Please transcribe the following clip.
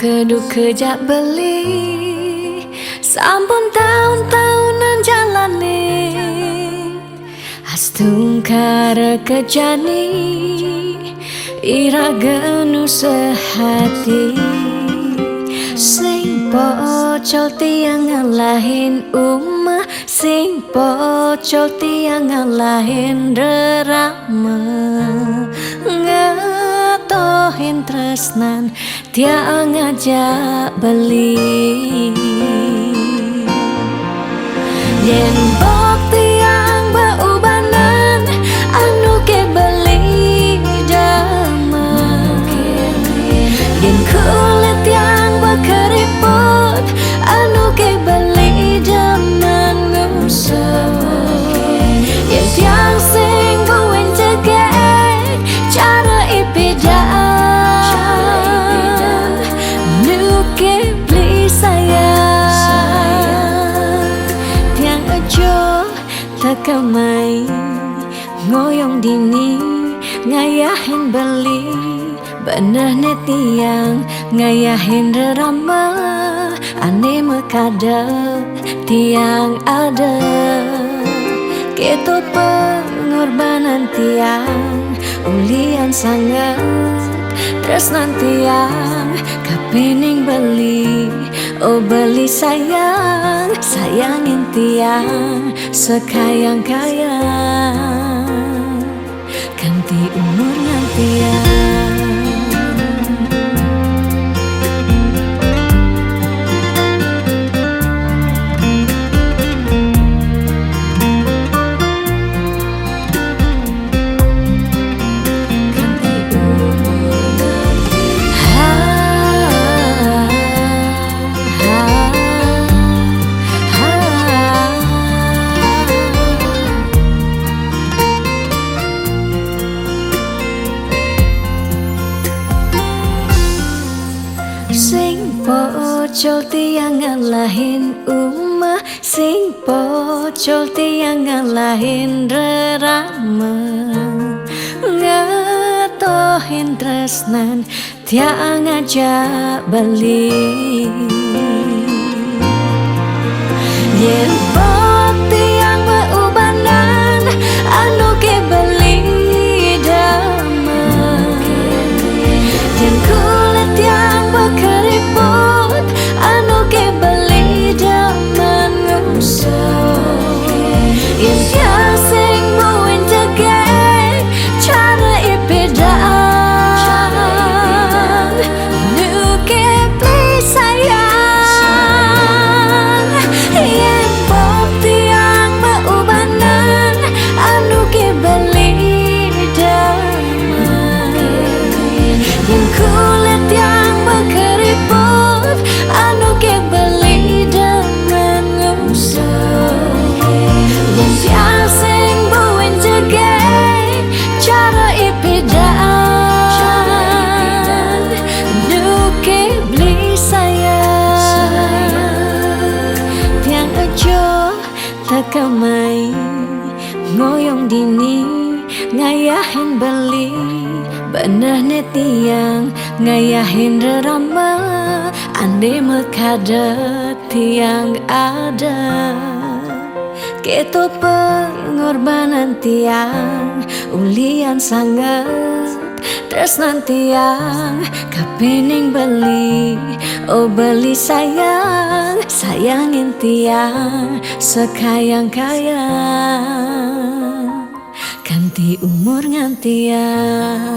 keduk kejak beli sampun tahun-tahunan jalani astungkara kejani ira genu sehati sing pocol tiang ngalahin umah sing pocol tiang ngalahin rerama ngatohin tresnan tiang ngajak beli yen bok tiang beubanan anu ke beli dama yen kulit yang berkeriput anu ke beli dama ngusap yen tiang sing buin cegek cara ipidang nu ke beli sayang tiang aja takamai ngoyong dini ngayahin beli benah netiang ngayahin rerama ane mekadep tiang ada ketut pengorbanan tiang ulian sangat tresnan tiang kapening beli oh beli sayang sayangin tiang sekayang-kayang ganti umur tiang. Sing pocol tiang ngalahin umah sing pocol tiang ngalahin rerama ngatohin tresnan tiang ngajak beli yen bok tiang beubanan anu ke beli dama yen kulit yang berkeriput anu ke beli dama ngusap yen tiang sing buin cegek cara ipidang nu ke beli sayang yen bok tiang beubanan anu ke beli dama yen kulit yang berkeriput anu ke beli dama ngusap yen tiang sing buin cegek cara ipidang nu ke beli sayang tiang aja takamai ngoyong dini ngayahin beli benah netiang ngayahin rerama ande mekadet tiang ada keto pengorbanan tiang ulian sangat tresnan tiang kapening beli oh beli sayang sayangin tiang sekayang-kayang ganti umur ngantiang.